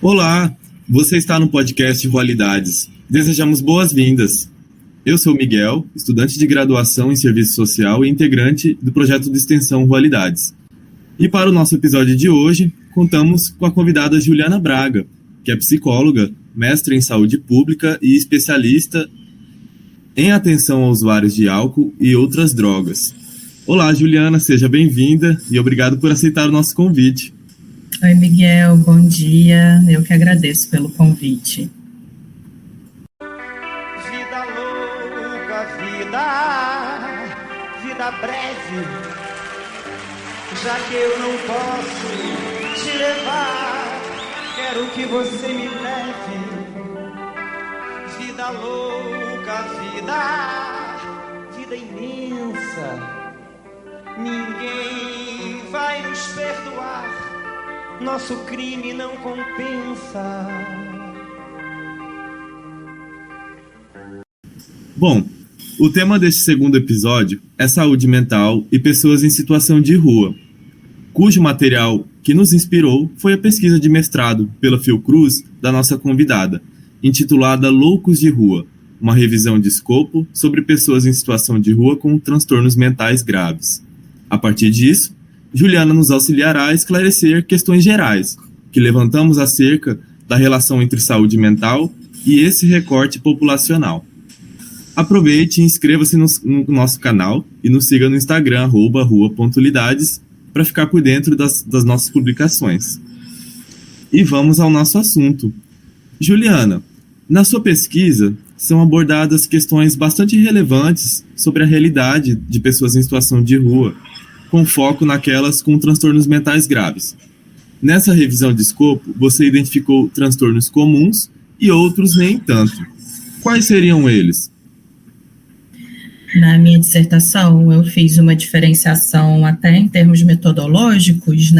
Olá, você está no podcast Rualidades. Desejamos boas-vindas. Eu sou Miguel, estudante de graduação em Serviço Social e integrante do projeto de extensão Rualidades. E para o nosso episódio de hoje, contamos com a convidada Juliana Braga, que é psicóloga, mestre em saúde pública e especialista em atenção a usuários de álcool e outras drogas. Olá, Juliana, seja bem-vinda e obrigado por aceitar o nosso convite. Oi, Miguel, bom dia. Eu que agradeço pelo convite. Vida louca, vida breve, já que eu não posso te levar, quero que você me leve. Vida louca, vida imensa, ninguém vai nos perdoar. Nosso crime não compensa. Bom, o tema deste segundo episódio é saúde mental e pessoas em situação de rua, cujo material que nos inspirou foi a pesquisa de mestrado pela Fiocruz da nossa convidada, intitulada Loucos de Rua, uma revisão de escopo sobre pessoas em situação de rua com transtornos mentais graves. A partir disso, Juliana nos auxiliará a esclarecer questões gerais que levantamos acerca da relação entre saúde mental e esse recorte populacional. Aproveite e inscreva-se no nosso canal e nos siga no Instagram, @rua.lidades, para ficar por dentro das nossas publicações. E vamos ao nosso assunto. Juliana, na sua pesquisa, são abordadas questões bastante relevantes sobre a realidade de pessoas em situação de rua, com foco naquelas com transtornos mentais graves. Nessa revisão de escopo, você identificou transtornos comuns e outros nem tanto. Quais seriam eles? Na minha dissertação, eu fiz uma diferenciação até em termos metodológicos,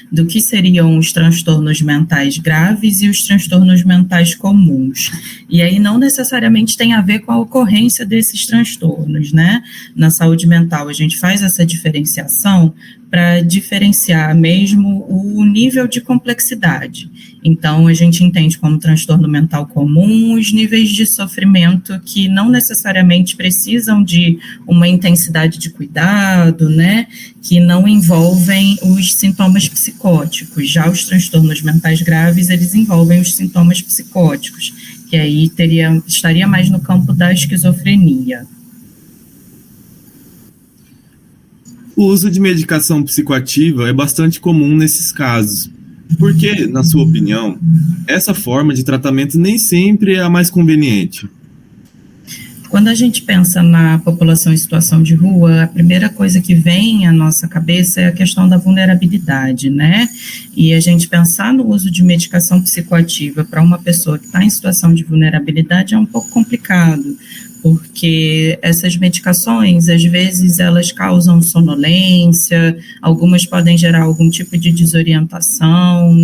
do que seriam os transtornos mentais graves e os transtornos mentais comuns. E aí não necessariamente tem a ver com a ocorrência desses transtornos, Na saúde mental, a gente faz essa diferenciação para diferenciar mesmo o nível de complexidade. Então, a gente entende como transtorno mental comum os níveis de sofrimento que não necessariamente precisam de uma intensidade de cuidado, que não envolvem os sintomas psicóticos. Já os transtornos mentais graves, eles envolvem os sintomas psicóticos, que aí estaria mais no campo da esquizofrenia. O uso de medicação psicoativa é bastante comum nesses casos. Por que, na sua opinião, essa forma de tratamento nem sempre é a mais conveniente? Quando a gente pensa na população em situação de rua, a primeira coisa que vem à nossa cabeça é a questão da vulnerabilidade, E a gente pensar no uso de medicação psicoativa para uma pessoa que está em situação de vulnerabilidade é um pouco complicado, porque essas medicações, às vezes, elas causam sonolência, algumas podem gerar algum tipo de desorientação,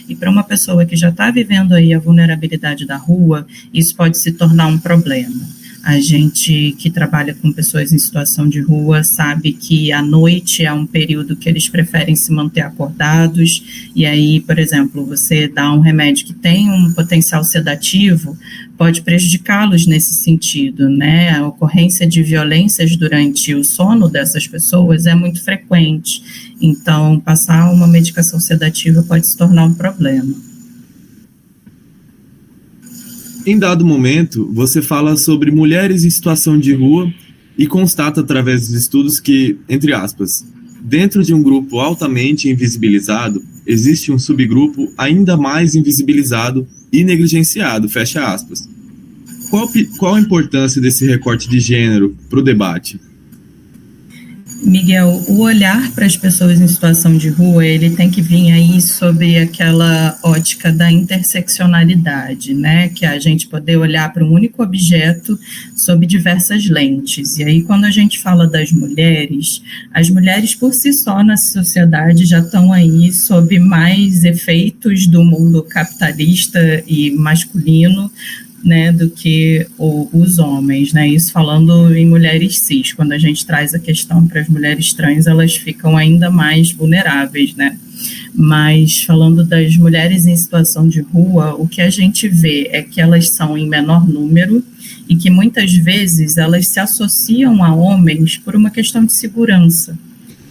E para uma pessoa que já está vivendo aí a vulnerabilidade da rua, isso pode se tornar um problema. A gente que trabalha com pessoas em situação de rua sabe que à noite é um período que eles preferem se manter acordados, e aí, por exemplo, você dá um remédio que tem um potencial sedativo, pode prejudicá-los nesse sentido, A ocorrência de violências durante o sono dessas pessoas é muito frequente, então passar uma medicação sedativa pode se tornar um problema. Em dado momento, você fala sobre mulheres em situação de rua e constata através dos estudos que, entre aspas, dentro de um grupo altamente invisibilizado, existe um subgrupo ainda mais invisibilizado e negligenciado, fecha aspas. Qual a importância desse recorte de gênero para o debate? Miguel, o olhar para as pessoas em situação de rua, ele tem que vir aí sobre aquela ótica da interseccionalidade, que é a gente poder olhar para um único objeto sob diversas lentes. E aí, quando a gente fala das mulheres, as mulheres por si só na sociedade já estão aí sob mais efeitos do mundo capitalista e masculino, do que os homens, Isso falando em mulheres cis. Quando a gente traz a questão para as mulheres trans, elas ficam ainda mais vulneráveis, Mas falando das mulheres em situação de rua, o que a gente vê é que elas são em menor número e que muitas vezes elas se associam a homens por uma questão de segurança.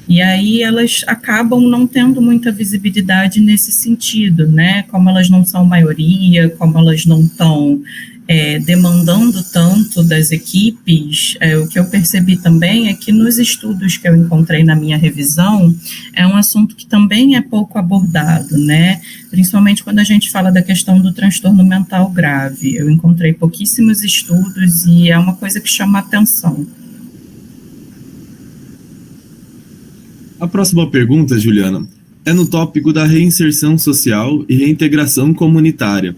E aí elas acabam não tendo muita visibilidade nesse sentido, né? Como elas não são maioria, como elas não estão demandando tanto das equipes, o que eu percebi também é que nos estudos que eu encontrei na minha revisão, é um assunto que também é pouco abordado, né? Principalmente quando a gente fala da questão do transtorno mental grave. Eu encontrei pouquíssimos estudos e é uma coisa que chama atenção. A próxima pergunta, Juliana, é no tópico da reinserção social e reintegração comunitária.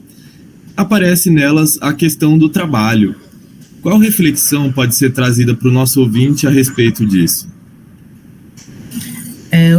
Aparece nelas a questão do trabalho. Qual reflexão pode ser trazida para o nosso ouvinte a respeito disso?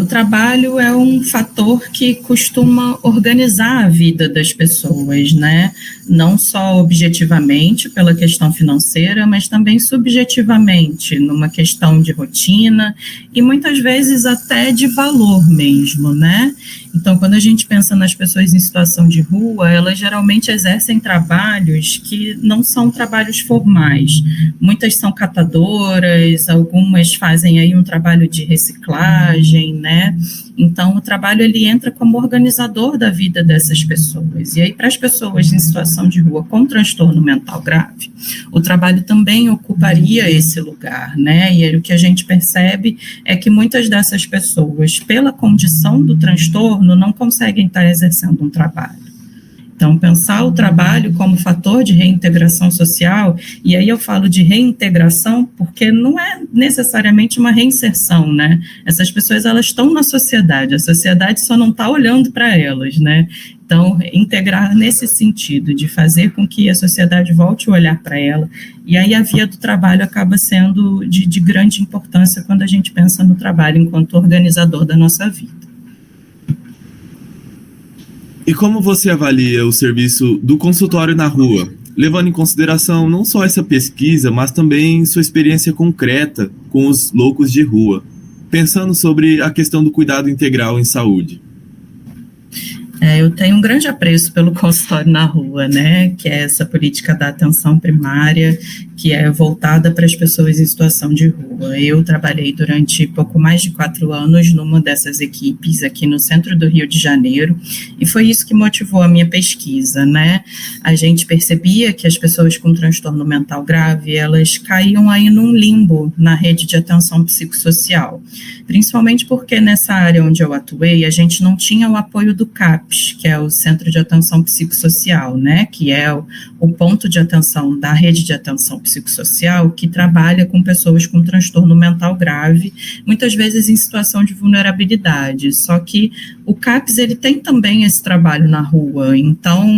O trabalho é um fator que costuma organizar a vida das pessoas, né? Não só objetivamente pela questão financeira, mas também subjetivamente, numa questão de rotina e muitas vezes até de valor mesmo, né? Então, quando a gente pensa nas pessoas em situação de rua, elas geralmente exercem trabalhos que não são trabalhos formais. Muitas são catadoras, algumas fazem aí um trabalho de reciclagem, né? Então, o trabalho, ele entra como organizador da vida dessas pessoas. E aí, para as pessoas em situação de rua com transtorno mental grave, o trabalho também ocuparia esse lugar, né? E aí, o que a gente percebe é que muitas dessas pessoas, pela condição do transtorno, não conseguem estar exercendo um trabalho. Então, pensar o trabalho como fator de reintegração social, e aí eu falo de reintegração porque não é necessariamente uma reinserção, né? Essas pessoas, elas estão na sociedade, a sociedade só não está olhando para elas, né? Então, integrar nesse sentido, de fazer com que a sociedade volte a olhar para ela, e aí a via do trabalho acaba sendo de grande importância quando a gente pensa no trabalho enquanto organizador da nossa vida. E como você avalia o serviço do consultório na rua, levando em consideração não só essa pesquisa, mas também sua experiência concreta com os loucos de rua, pensando sobre a questão do cuidado integral em saúde? Eu tenho um grande apreço pelo consultório na rua, né, que é essa política da atenção primária, que é voltada para as pessoas em situação de rua. Eu trabalhei durante pouco mais de 4 anos numa dessas equipes aqui no centro do Rio de Janeiro, e foi isso que motivou a minha pesquisa, né? A gente percebia que as pessoas com transtorno mental grave, elas caíam aí num limbo na rede de atenção psicossocial, principalmente porque nessa área onde eu atuei, a gente não tinha o apoio do CAPS, que é o Centro de Atenção Psicossocial, né, que é o ponto de atenção da rede de atenção psicossocial que trabalha com pessoas com transtorno mental grave, muitas vezes em situação de vulnerabilidade. Só que o CAPS, ele tem também esse trabalho na rua, então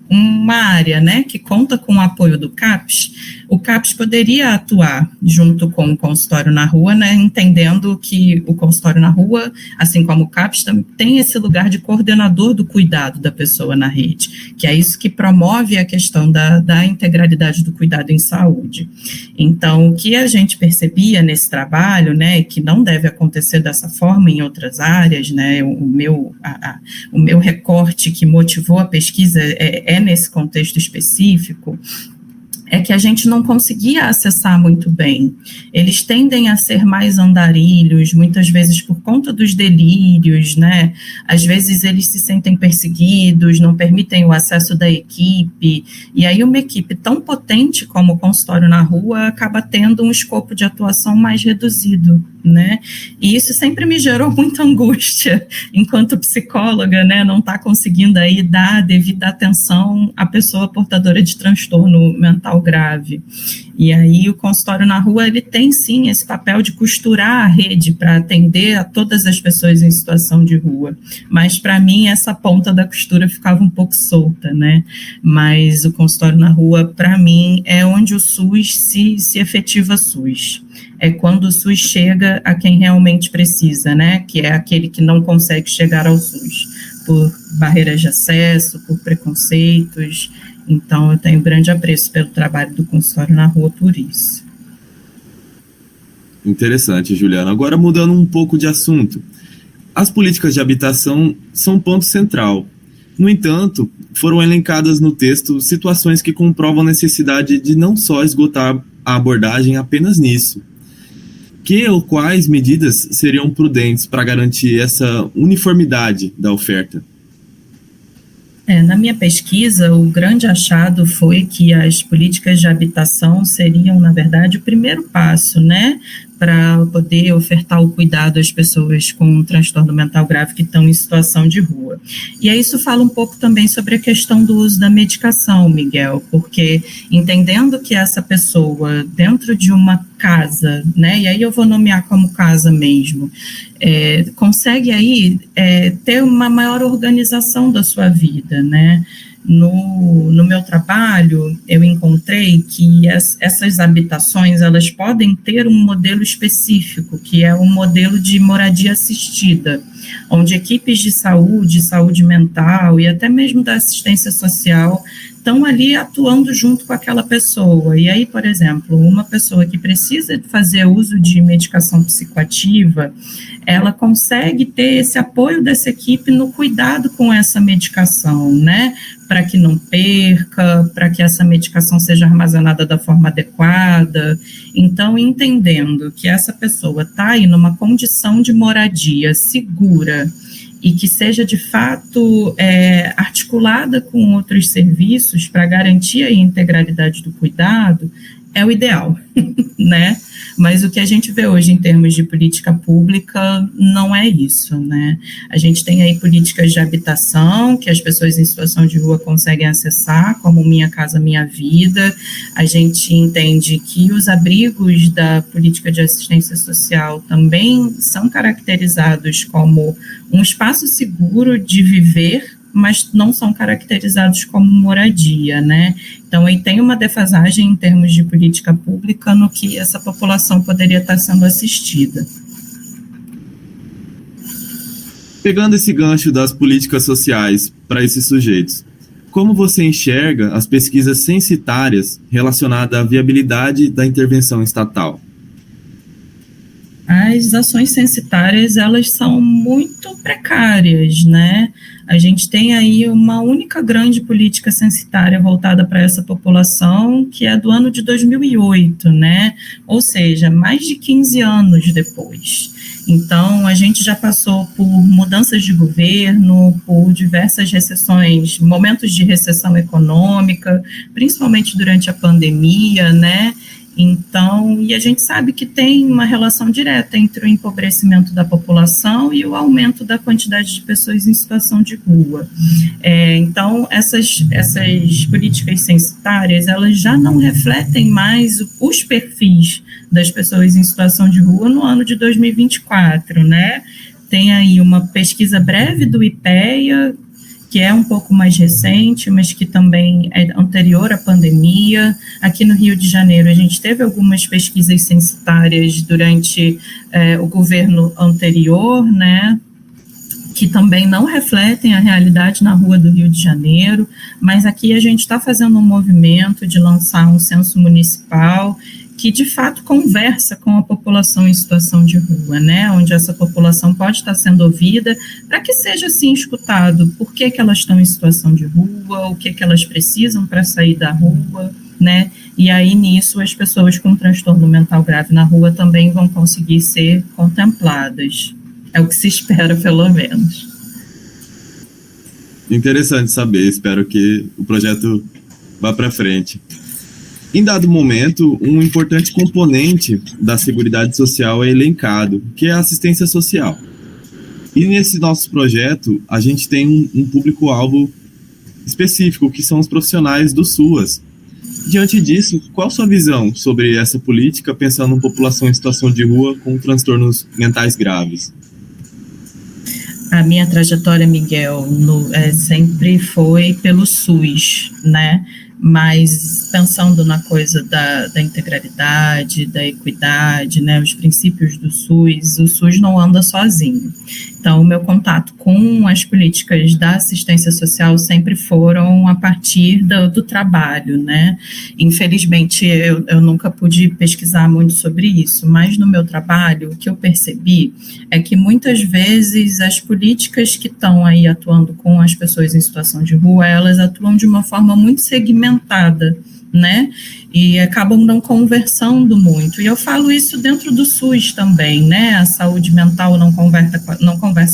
uma área, né, que conta com o apoio do CAPS, o CAPS poderia atuar junto com o consultório na rua, né, entendendo que o consultório na rua, assim como o CAPS, tem esse lugar de coordenador do cuidado da pessoa na rede, que é isso que promove a questão da integralidade do cuidado em saúde. Então, o que a gente percebia nesse trabalho, né, que não deve acontecer dessa forma em outras áreas, né, o meu recorte que motivou a pesquisa é nesse contexto específico, é que a gente não conseguia acessar muito bem. Eles tendem a ser mais andarilhos, muitas vezes por conta dos delírios, né? Às vezes eles se sentem perseguidos, não permitem o acesso da equipe, e aí uma equipe tão potente como o consultório na rua acaba tendo um escopo de atuação mais reduzido, né? E isso sempre me gerou muita angústia, enquanto psicóloga, né? Não está conseguindo aí dar a devida atenção à pessoa portadora de transtorno mental grave. E aí o consultório na rua, ele tem sim esse papel de costurar a rede para atender a todas as pessoas em situação de rua, mas para mim essa ponta da costura ficava um pouco solta, né? Mas o consultório na rua, para mim, é onde o SUS se efetiva SUS. É quando o SUS chega a quem realmente precisa, né? Que é aquele que não consegue chegar ao SUS por barreiras de acesso, por preconceitos. Então, eu tenho grande apreço pelo trabalho do consultório na rua por isso. Interessante, Juliana. Agora, mudando um pouco de assunto, As políticas de habitação são um ponto central. No entanto, foram elencadas no texto situações que comprovam a necessidade de não só esgotar a abordagem apenas nisso. Que ou quais medidas seriam prudentes para garantir essa uniformidade da oferta? Na minha pesquisa, o grande achado foi que as políticas de habitação seriam, na verdade, o primeiro passo, né, para poder ofertar o cuidado às pessoas com um transtorno mental grave que estão em situação de rua. E aí isso fala um pouco também sobre a questão do uso da medicação, Miguel, porque entendendo que essa pessoa, dentro de uma casa, né, e aí eu vou nomear como casa mesmo, consegue aí ter uma maior organização da sua vida, né. No meu trabalho, eu encontrei que essas habitações, elas podem ter um modelo específico, que é um modelo de moradia assistida, onde equipes de saúde mental e até mesmo da assistência social estão ali atuando junto com aquela pessoa. E aí, por exemplo, uma pessoa que precisa fazer uso de medicação psicoativa, ela consegue ter esse apoio dessa equipe no cuidado com essa medicação, né? Para que não perca, para que essa medicação seja armazenada da forma adequada. Então, entendendo que essa pessoa está aí numa condição de moradia segura e que seja, de fato, articulada com outros serviços para garantir a integralidade do cuidado, é o ideal, né? Mas o que a gente vê hoje em termos de política pública não é isso, né? A gente tem aí políticas de habitação que as pessoas em situação de rua conseguem acessar, como Minha Casa Minha Vida. A gente entende que os abrigos da política de assistência social também são caracterizados como um espaço seguro de viver, mas não são caracterizados como moradia, né? Então, aí tem uma defasagem em termos de política pública no que essa população poderia estar sendo assistida. Pegando esse gancho das políticas sociais para esses sujeitos, como você enxerga as pesquisas censitárias relacionadas à viabilidade da intervenção estatal? As ações censitárias, elas são muito precárias, né? A gente tem aí uma única grande política censitária voltada para essa população, que é do ano de 2008, né? Ou seja, mais de 15 anos depois. Então, a gente já passou por mudanças de governo, por diversas recessões, momentos de recessão econômica, principalmente durante a pandemia, né? Então, e a gente sabe que tem uma relação direta entre o empobrecimento da população e o aumento da quantidade de pessoas em situação de rua. Então, essas políticas censitárias, elas já não refletem mais os perfis das pessoas em situação de rua no ano de 2024, né? Tem aí uma pesquisa breve do IPEA, que é um pouco mais recente, mas que também é anterior à pandemia. Aqui no Rio de Janeiro, a gente teve algumas pesquisas censitárias durante o governo anterior, né, que também não refletem a realidade na rua do Rio de Janeiro, mas aqui a gente está fazendo um movimento de lançar um censo municipal que, de fato, conversa com a população em situação de rua, né, onde essa população pode estar sendo ouvida, para que seja, assim, escutado por que elas estão em situação de rua, o que elas precisam para sair da rua, né, e aí, nisso, as pessoas com transtorno mental grave na rua também vão conseguir ser contempladas. É o que se espera, pelo menos. Interessante saber, espero que o projeto vá para frente. Em dado momento, um importante componente da Seguridade Social é elencado, que é a assistência social. E nesse nosso projeto, a gente tem um público-alvo específico, que são os profissionais do SUAS. Diante disso, qual a sua visão sobre essa política, pensando em população em situação de rua com transtornos mentais graves? A minha trajetória, Miguel, sempre foi pelo SUS, né? Mas pensando na coisa da integralidade, da equidade, né, os princípios do SUS, o SUS não anda sozinho. Então, o meu contato com as políticas da assistência social sempre foram a partir do trabalho, né? Infelizmente, eu nunca pude pesquisar muito sobre isso, mas no meu trabalho, o que eu percebi é que muitas vezes as políticas que estão aí atuando com as pessoas em situação de rua, elas atuam de uma forma muito segmentada, né? E acabam não conversando muito. E eu falo isso dentro do SUS também, né? A saúde mental não conversa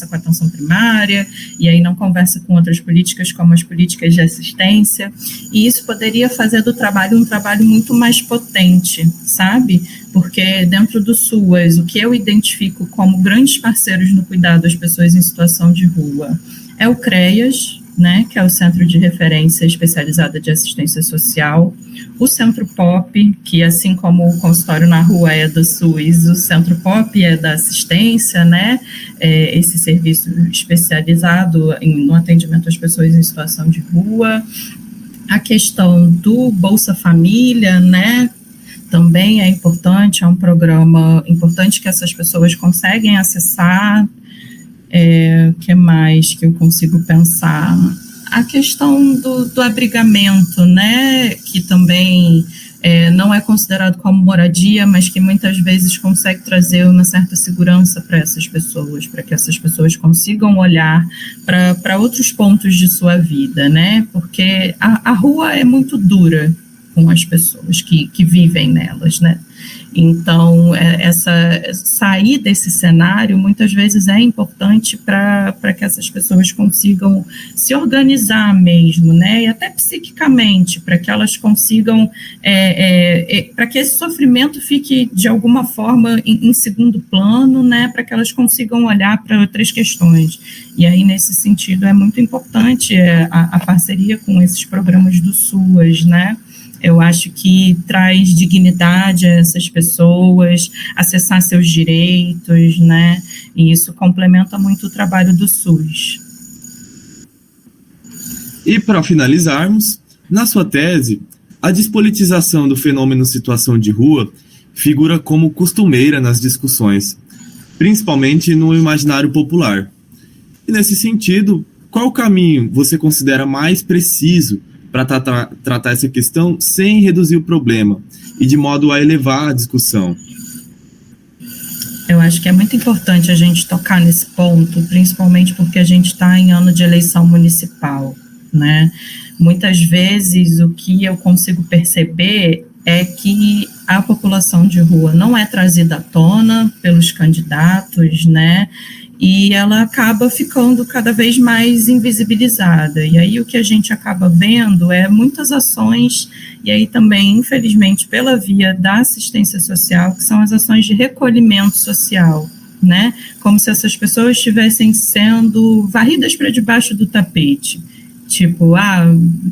com a atenção primária, e aí não conversa com outras políticas, como as políticas de assistência, e isso poderia fazer do trabalho um trabalho muito mais potente, sabe? Porque dentro do SUAS, o que eu identifico como grandes parceiros no cuidado das pessoas em situação de rua é o CREAS, né, que é o Centro de Referência Especializada de Assistência Social, o Centro POP, que assim como o consultório na rua é do SUS, o Centro POP é da assistência, né, esse serviço especializado no atendimento às pessoas em situação de rua, a questão do Bolsa Família, né, também é importante, é um programa importante que essas pessoas conseguem acessar. Que mais que eu consigo pensar? A questão do abrigamento, né, que também não é considerado como moradia, mas que muitas vezes consegue trazer uma certa segurança para essas pessoas, para que essas pessoas consigam olhar para outros pontos de sua vida, né, porque a rua é muito dura com as pessoas que vivem nelas, né. Então, sair desse cenário muitas vezes é importante para que essas pessoas consigam se organizar mesmo, né? E até psiquicamente, para que elas consigam, para que esse sofrimento fique de alguma forma em segundo plano, né? Para que elas consigam olhar para outras questões. E aí, nesse sentido, é muito importante a parceria com esses programas do SUAS, né? Eu acho que traz dignidade a essas pessoas, acessar seus direitos, né? E isso complementa muito o trabalho do SUS. E para finalizarmos, na sua tese, a despolitização do fenômeno situação de rua figura como costumeira nas discussões, principalmente no imaginário popular. E nesse sentido, qual caminho você considera mais preciso para tratar essa questão sem reduzir o problema e de modo a elevar a discussão? Eu acho que é muito importante a gente tocar nesse ponto, principalmente porque a gente está em ano de eleição municipal, né? Muitas vezes o que eu consigo perceber é que a população de rua não é trazida à tona pelos candidatos, né? E ela acaba ficando cada vez mais invisibilizada. E aí o que a gente acaba vendo é muitas ações, e aí também, infelizmente, pela via da assistência social, que são as ações de recolhimento social, né? Como se essas pessoas estivessem sendo varridas para debaixo do tapete. Tipo,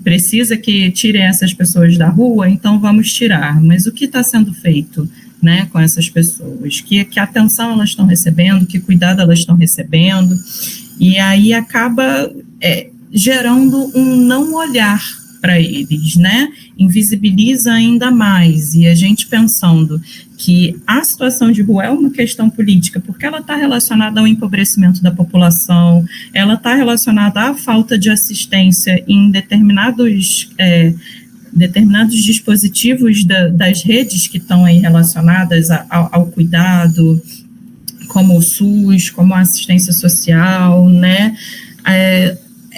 precisa que tirem essas pessoas da rua, então vamos tirar. Mas o que está sendo feito, né, com essas pessoas? Que atenção elas estão recebendo, que cuidado elas estão recebendo? E aí acaba gerando um não olhar para eles, né? Invisibiliza ainda mais. E a gente pensando que a situação de rua é uma questão política, porque ela está relacionada ao empobrecimento da população, ela está relacionada à falta de assistência em determinados dispositivos das redes que estão aí relacionadas ao cuidado, como o SUS, como a assistência social, né?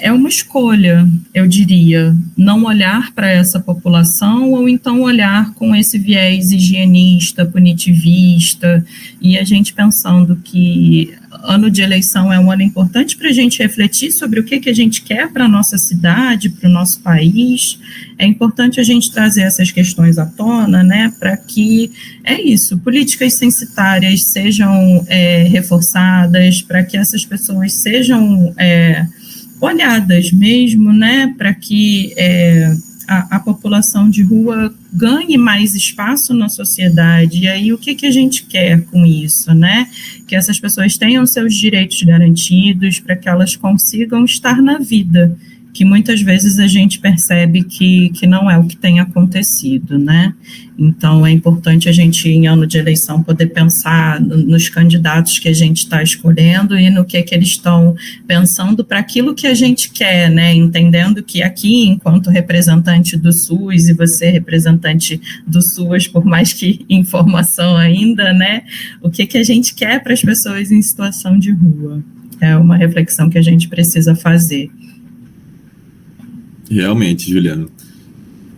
É uma escolha, eu diria, não olhar para essa população ou então olhar com esse viés higienista, punitivista, e a gente pensando que ano de eleição é um ano importante para a gente refletir sobre o que a gente quer para a nossa cidade, para o nosso país. É importante a gente trazer essas questões à tona, né, para que, políticas censitárias sejam reforçadas, para que essas pessoas sejam olhadas mesmo, né, para que a população de rua ganhe mais espaço na sociedade. E aí o que a gente quer com isso, né? Que essas pessoas tenham seus direitos garantidos para que elas consigam estar na vida. que muitas vezes a gente percebe que não é o que tem acontecido, né? Então, é importante a gente, em ano de eleição, poder pensar nos candidatos que a gente está escolhendo e no que eles estão pensando para aquilo que a gente quer, né? Entendendo que aqui, enquanto representante do SUS, e você representante do SUAS, por mais que informação ainda, né? O que a gente quer para as pessoas em situação de rua? É uma reflexão que a gente precisa fazer. Realmente, Juliana.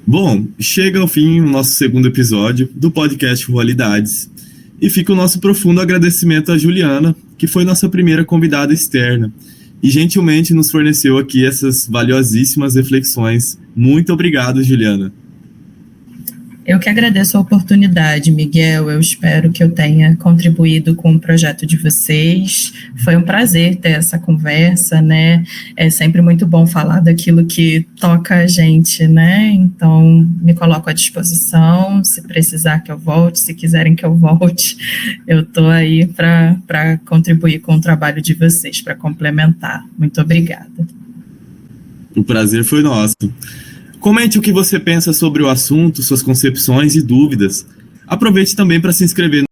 Bom, chega ao fim o nosso segundo episódio do podcast Rualidades. E fica o nosso profundo agradecimento à Juliana, que foi nossa primeira convidada externa e gentilmente nos forneceu aqui essas valiosíssimas reflexões. Muito obrigado, Juliana. Eu que agradeço a oportunidade, Miguel. Eu espero que eu tenha contribuído com o projeto de vocês. Foi um prazer ter essa conversa, né? É sempre muito bom falar daquilo que toca a gente, né? Então, me coloco à disposição. Se precisar que eu volte, se quiserem que eu volte, eu estou aí para contribuir com o trabalho de vocês, para complementar. Muito obrigada. O prazer foi nosso. Comente o que você pensa sobre o assunto, suas concepções e dúvidas. Aproveite também para se inscrever